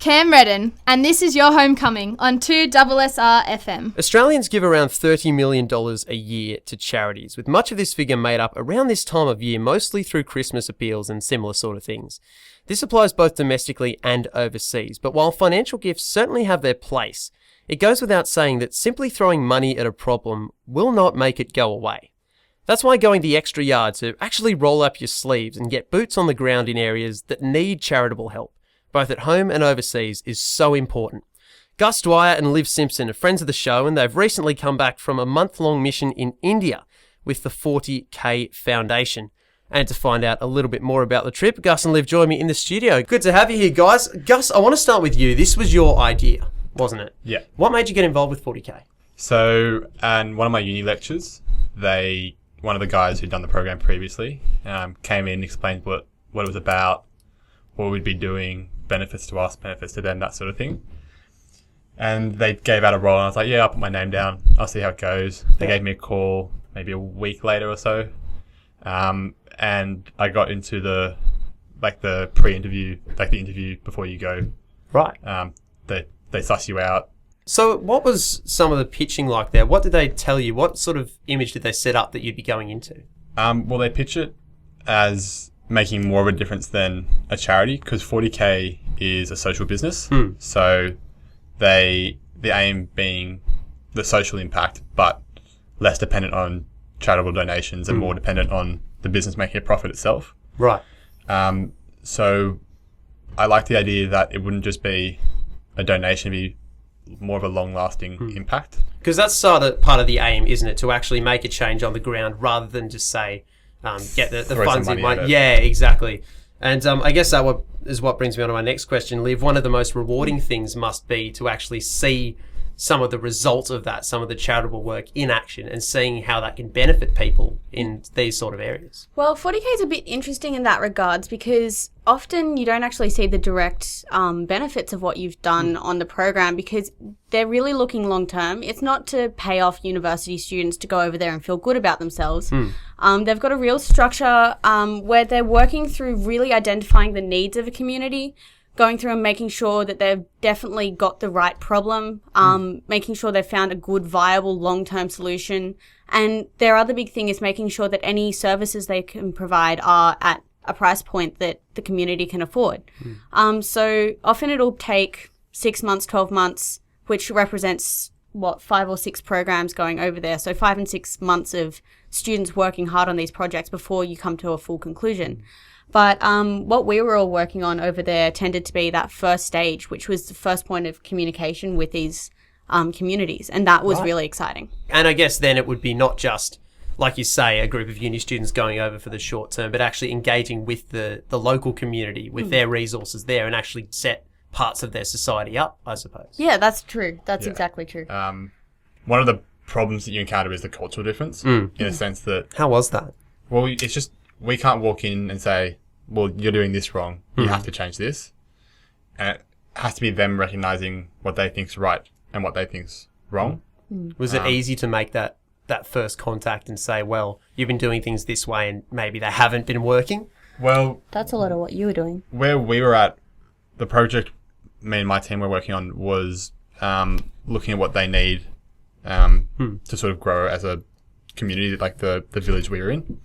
Cam Reddin, and this is your homecoming on 2SSR FM. Australians give around $30 million a year to charities, with much of this figure made up around this time of year, mostly through Christmas appeals and similar sort of things. This applies both domestically and overseas, but while financial gifts certainly have their place, it goes without saying that simply throwing money at a problem will not make it go away. That's why going the extra yard to actually roll up your sleeves and get boots on the ground in areas that need charitable help, both at home and overseas, is so important. Gus Dwyer and Liv Simpson are friends of the show, and they've recently come back from a month-long mission in India with the 40K Foundation. And to find out a little bit more about the trip, Gus and Liv join me in the studio. Good to have you here, guys. Gus, I want to start with you. This was your idea, wasn't it? Yeah. What made you get involved with 40K? So, in one of my uni lectures, one of the guys who'd done the program previously came in, explained what it was about, what we'd be doing, benefits to us, benefits to them, that sort of thing. And they gave out a role, and I was like, yeah, I'll put my name down. I'll see how it goes. They gave me a call maybe a week later or so. And I got into the pre-interview, like the interview before you go. Right. They suss you out. So what was some of the pitching like there? What did they tell you? What sort of image did they set up that you'd be going into? Well, they pitch it as making more of a difference than a charity, because 40K is a social business. So the aim being the social impact, but less dependent on charitable donations and more dependent on the business making a profit itself. Right. So I like the idea that it wouldn't just be a donation, it'd be more of a long-lasting impact. Because that's sort of part of the aim, isn't it? To actually make a change on the ground rather than just say, get the funds in mind. Yeah, exactly. And I guess that is what brings me on to my next question, Liv. One of the most rewarding things must be to actually see some of the results of that, some of the charitable work in action, and seeing how that can benefit people in these sort of areas. Well, 40K is a bit interesting in that regards, because often you don't actually see the direct benefits of what you've done on the program, because they're really looking long term. It's not to pay off university students to go over there and feel good about themselves. They've got a real structure where they're working through really identifying the needs of a community, going through and making sure that they've definitely got the right problem, making sure they've found a good, viable, long-term solution. And their other big thing is making sure that any services they can provide are at a price point that the community can afford. So often it'll take 6 months, 12 months, which represents, 5 or 6 programs going over there. So 5 and 6 months of students working hard on these projects before you come to a full conclusion. But what we were all working on over there tended to be that first stage, which was the first point of communication with these communities. And that was really exciting. And I guess then it would be not just, like you say, a group of uni students going over for the short term, but actually engaging with the local community, with their resources there, and actually set parts of their society up, I suppose. Yeah, that's true. That's exactly true. One of the problems that you encounter is the cultural difference, in a sense that... How was that? Well, it's just... We can't walk in and say, well, you're doing this wrong. You have to change this. And it has to be them recognizing what they think's right and what they think's wrong. Was it easy to make that first contact and say, well, you've been doing things this way and maybe they haven't been working? Well... That's a lot of what you were doing. Where we were at, the project me and my team were working on was looking at what they need to sort of grow as a community, like the village we were in.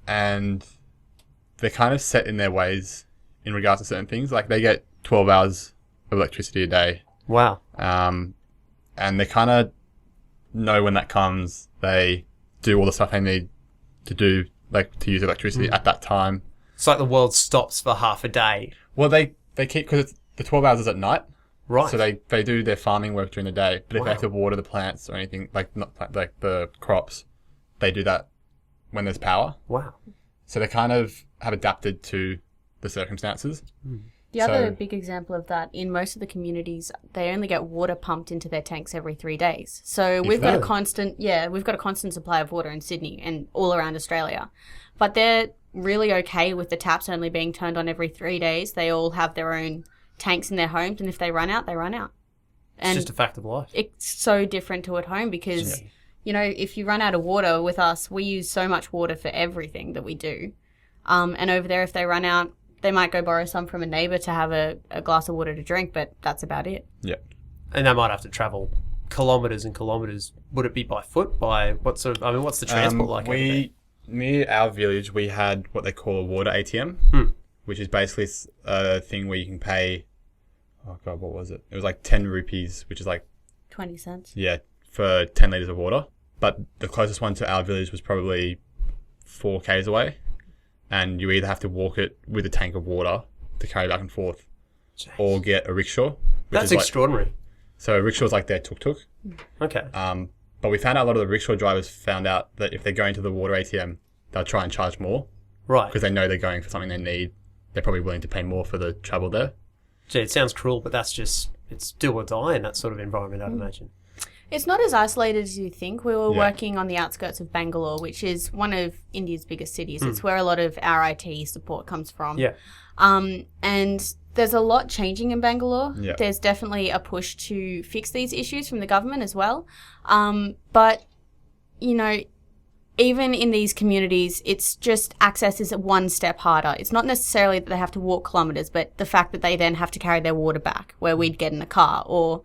And they're kind of set in their ways in regards to certain things. Like they get 12 hours of electricity a day. Wow. And they kind of know when that comes. They do all the stuff they need to do, like to use electricity at that time. It's like the world stops for half a day. Well, they keep, because the 12 hours is at night. Right. So they do their farming work during the day. But if they have to water the plants or anything, like the crops, they do that when there's power. Wow. So they kind of have adapted to the circumstances. The other big example of that, in most of the communities, they only get water pumped into their tanks every 3 days. So we've got a constant supply of water in Sydney and all around Australia. But they're really okay with the taps only being turned on every 3 days. They all have their own tanks in their homes, and if they run out, they run out. And it's just a fact of life. It's so different to at home because... Yeah. You know, if you run out of water with us, we use so much water for everything that we do. And over there, if they run out, They might go borrow some from a neighbour to have a glass of water to drink, but that's about it. Yeah. And they might have to travel kilometres and kilometres. Would it be by foot? By what sort of? I mean, what's the transport like? Near our village, we had what they call a water ATM, which is basically a thing where you can pay. Oh god, what was it? It was like 10 rupees, which is like 20 cents. Yeah, for 10 litres of water. But the closest one to our village was probably 4 k's away. And you either have to walk it with a tank of water to carry back and forth, or get a rickshaw. That's extraordinary. So a rickshaw is like their tuk-tuk. Okay. But we found out a lot of the rickshaw drivers found out that if they're going to the water ATM, they'll try and charge more. Right. Because they know they're going for something they need. They're probably willing to pay more for the travel there. Gee, it sounds cruel, but it's do or die in that sort of environment, I'd imagine. It's not as isolated as you think. We were working on the outskirts of Bangalore, which is one of India's biggest cities. It's where a lot of our IT support comes from. Yeah. And there's a lot changing in Bangalore. Yeah. There's definitely a push to fix these issues from the government as well. But, you know, even in these communities, it's just access is one step harder. It's not necessarily that they have to walk kilometres, but the fact that they then have to carry their water back where we'd get in a car, or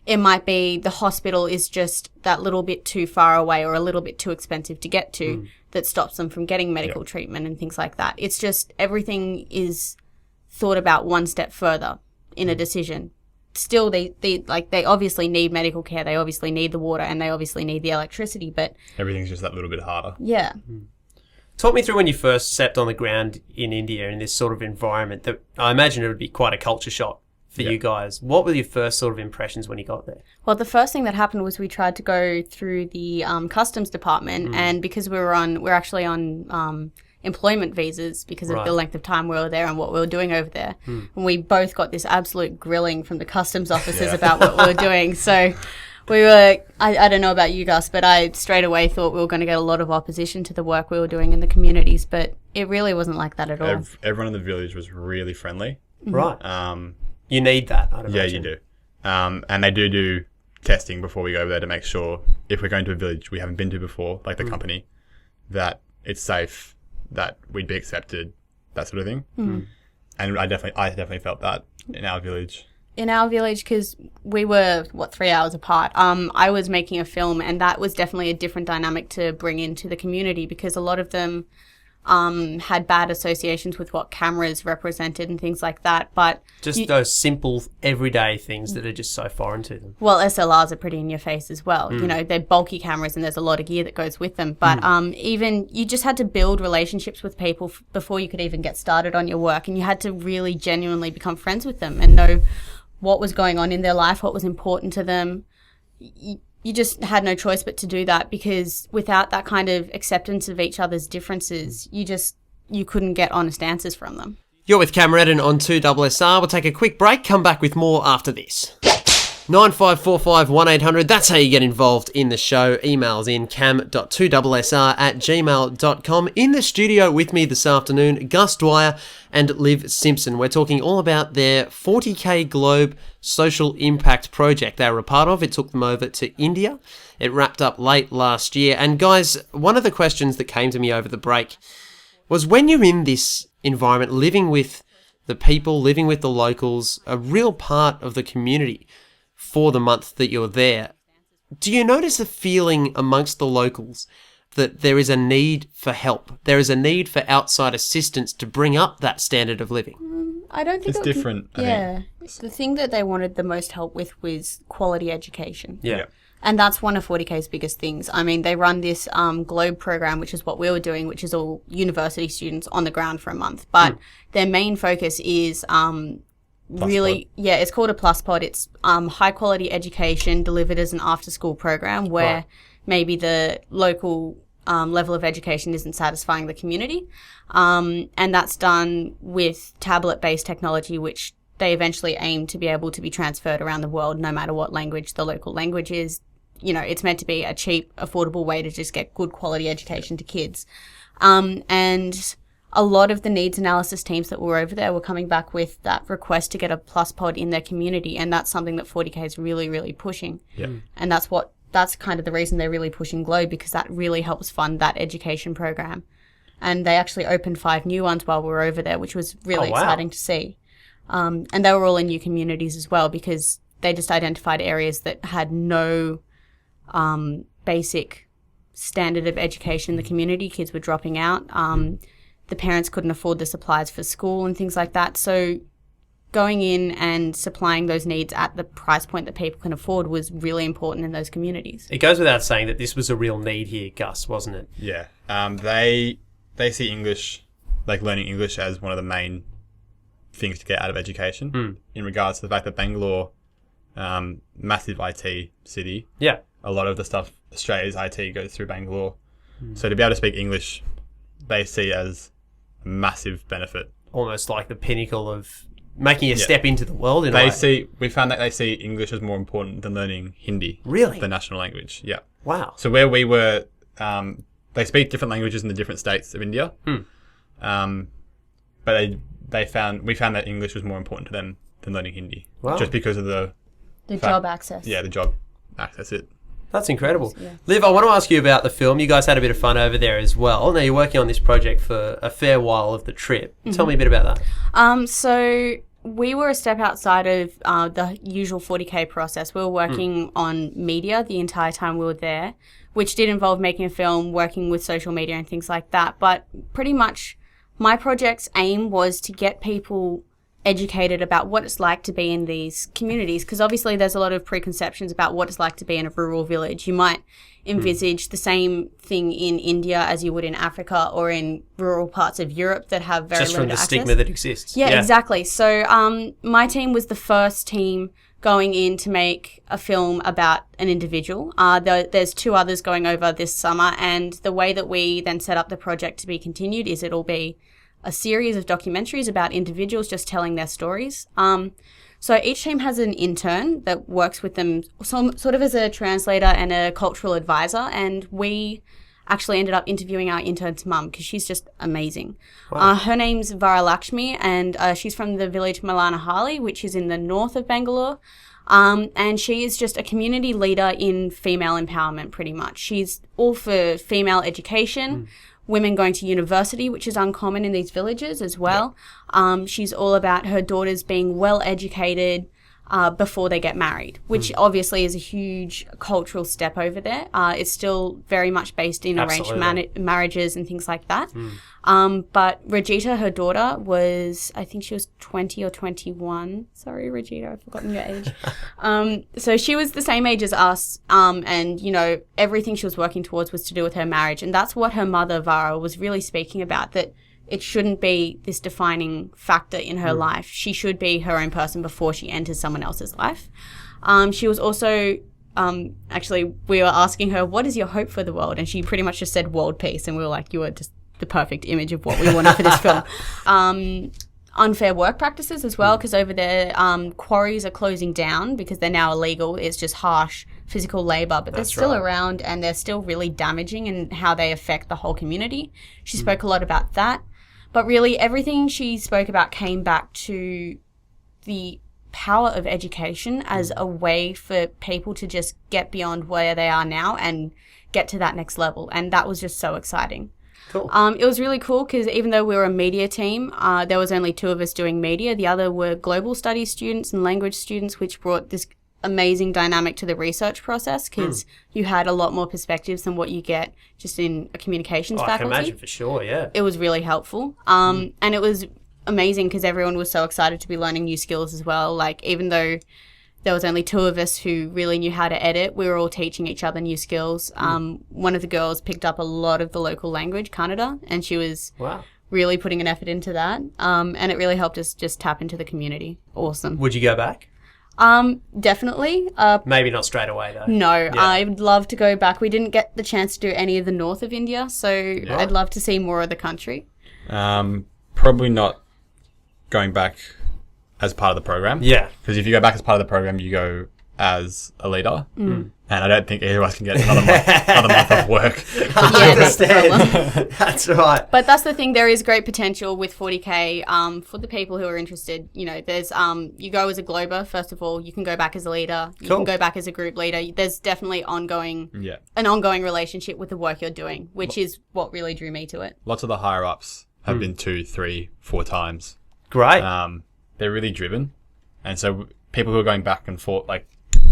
it might be the hospital is just that little bit too far away or a little bit too expensive to get to that stops them from getting medical treatment and things like that. It's just everything is thought about one step further in a decision. Still, they obviously need medical care, they obviously need the water, and they obviously need the electricity, but everything's just that little bit harder. Yeah. Talk me through when you first stepped on the ground in India in this sort of environment. That I imagine it would be quite a culture shock for you guys. What were your first sort of impressions when you got there? Well, the first thing that happened was we tried to go through the customs department, and because we're actually on employment visas because of the length of time we were there and what we were doing over there. And we both got this absolute grilling from the customs officers about what we were doing. So we were, I don't know about you, Gus, but I straight away thought we were going to get a lot of opposition to the work we were doing in the communities, but it really wasn't like that at all. Everyone in the village was really friendly. Right. You need that, I'd imagine. Yeah, you do. And they do testing before we go over there to make sure if we're going to a village we haven't been to before, like the company, that it's safe, that we'd be accepted, that sort of thing. And I definitely felt that in our village. In our village, because we were, 3 hours apart, I was making a film, and that was definitely a different dynamic to bring into the community because a lot of them had bad associations with what cameras represented and things like that. But just those simple everyday things that are just so foreign to them. Well, SLRs are pretty in your face as well. You know, they're bulky cameras and there's a lot of gear that goes with them. But even you just had to build relationships with people before you could even get started on your work, and you had to really genuinely become friends with them and know what was going on in their life, what was important to them. You just had no choice but to do that, because without that kind of acceptance of each other's differences, you couldn't get honest answers from them. You're with Cam Reddin on 2SR. We'll take a quick break, come back with more after this. 9545 1800, that's how you get involved in the show. Emails in cam.2SR@gmail.com. In the studio with me this afternoon, Gus Dwyer and Liv Simpson. We're talking all about their 40K Globe social impact project they were a part of. It took them over to India. It wrapped up late last year. And guys, one of the questions that came to me over the break was, when you're in this environment, living with the people, living with the locals, a real part of the community for the month that you're there, do you notice a feeling amongst the locals that there is a need for help? There is a need for outside assistance to bring up that standard of living? I don't think it's different. I think. The thing that they wanted the most help with was quality education. Yeah. And that's one of 40K's biggest things. I mean, they run this Globe program, which is what we were doing, which is all university students on the ground for a month. But their main focus is it's called a Plus Pod. It's high quality education delivered as an after school program where maybe the local level of education isn't satisfying the community. And that's done with tablet-based technology, which they eventually aim to be able to be transferred around the world, no matter what language the local language is. You know, it's meant to be a cheap, affordable way to just get good quality education to kids. And a lot of the needs analysis teams that were over there were coming back with that request to get a Plus Pod in their community. And that's something that 40K is really, really pushing. Yeah. And that's kind of the reason they're really pushing Globe, because that really helps fund that education program. and they actually opened 5 new ones while we were over there, which was really Oh, wow. exciting to see. And they were all in new communities as well, because they just identified areas that had no basic standard of education in the community. Kids were dropping out. The parents couldn't afford the supplies for school and things like that. So going in and supplying those needs at the price point that people can afford was really important in those communities. It goes without saying that this was a real need here, Gus, wasn't it? Yeah. They see English, like learning English, as one of the main things to get out of education. In regards to the fact that Bangalore, massive IT city. Yeah. A lot of the stuff, Australia's IT goes through Bangalore. So to be able to speak English, they see as a massive benefit. Almost like the pinnacle of making a step into the world in a way. We found that they see English as more important than learning Hindi. Really? The national language. Yeah. Wow. So where we were, they speak different languages in the different states of India. But we found that English was more important to them than learning Hindi. Wow. Just because of the Job access. Yeah, the job access. That's incredible. Yeah. Liv, I want to ask you about the film. You guys had a bit of fun over there as well. Now, you're working on this project for a fair while of the trip. Tell me a bit about that. So we were a step outside of the usual 40K process. We were working on media the entire time we were there, which did involve making a film, working with social media and things like that. But pretty much my project's aim was to get people educated about what it's like to be in these communities, because obviously there's a lot of preconceptions about what it's like to be in a rural village. You might envisage the same thing in India as you would in Africa or in rural parts of Europe that have very Just from limited the access. stigma that exists. Yeah, exactly. So my team was the first team going in to make a film about an individual. There's 2 others going over this summer, and the way that we then set up the project to be continued is it'll be a series of documentaries about individuals just telling their stories. So each team has an intern that works with them sort of as a translator and a cultural advisor, and we actually ended up interviewing our intern's mum because she's just amazing. Wow. Her name's Varalakshmi, and she's from the village Malanahali, which is in the north of Bangalore. And she is just a community leader in female empowerment, pretty much. She's all for female education, women going to university, which is uncommon in these villages as well. She's all about her daughters being well educated before they get married, which obviously is a huge cultural step over there. It's still very much based in arranged marriages and things like that. But Rajita, her daughter, I think she was 20 or 21. Sorry, Rajita, I've forgotten your age. So she was the same age as us. And, everything she was working towards was to do with her marriage. And that's what her mother, Vara, was really speaking about, that it shouldn't be this defining factor in her life. She should be her own person before she enters someone else's life. She was also, actually, we were asking her, what is your hope for the world? And she pretty much just said world peace. And we were like, you are just the perfect image of what we wanted for this film. Unfair work practices as well, because over there, quarries are closing down because they're now illegal. It's just harsh physical labour, but they're still around and they're still really damaging in how they affect the whole community. She spoke a lot about that. But really, everything she spoke about came back to the power of education as a way for people to just get beyond where they are now and get to that next level. And that was just so exciting. Cool. It was really cool because even though we were a media team, there was only 2 of us doing media. The other were global studies students and language students, which brought this amazing dynamic to the research process because you had a lot more perspectives than what you get just in a communications faculty. I can imagine for sure, yeah. It was really helpful. And it was amazing because everyone was so excited to be learning new skills as well. Like, even though there was only 2 of us who really knew how to edit, we were all teaching each other new skills. One of the girls picked up a lot of the local language, Kannada, and she was really putting an effort into that. And it really helped us just tap into the community. Awesome. Would you go back? Definitely. Maybe not straight away, though. No, I would love to go back. We didn't get the chance to do any of the north of India, so I'd love to see more of the country. Probably not going back as part of the program. Yeah. Because if you go back as part of the program, you go as a leader. And I don't think either of us can get another month of work. I understand. That's right. But that's the thing. There is great potential with 40K for the people who are interested. You know, there's you go as a Glober, first of all. You can go back as a leader. You can go back as a group leader. There's definitely an ongoing relationship with the work you're doing, which is what really drew me to it. Lots of the higher-ups have been 2, 3, 4 times. Great. They're really driven. And so people who are going back and forth, like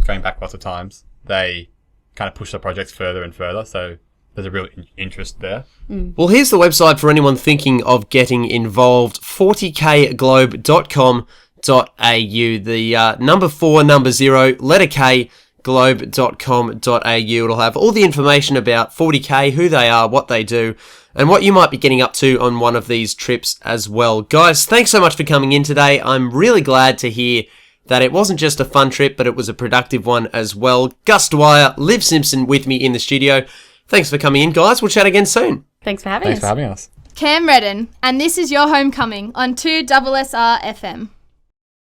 going back lots of times, they kind of push the projects further and further. So there's a real interest there. Well, here's the website for anyone thinking of getting involved, 40kglobe.com.au. The number 4, number 0, letter K, globe.com.au. It'll have all the information about 40K, who they are, what they do, and what you might be getting up to on one of these trips as well. Guys, thanks so much for coming in today. I'm really glad to hear that it wasn't just a fun trip, but it was a productive one as well. Gus Dwyer, Liv Simpson with me in the studio. Thanks for coming in, guys. We'll chat again soon. Thanks for having us. Thanks for having us. Cam Reddin, and this is your homecoming on 2SSR FM.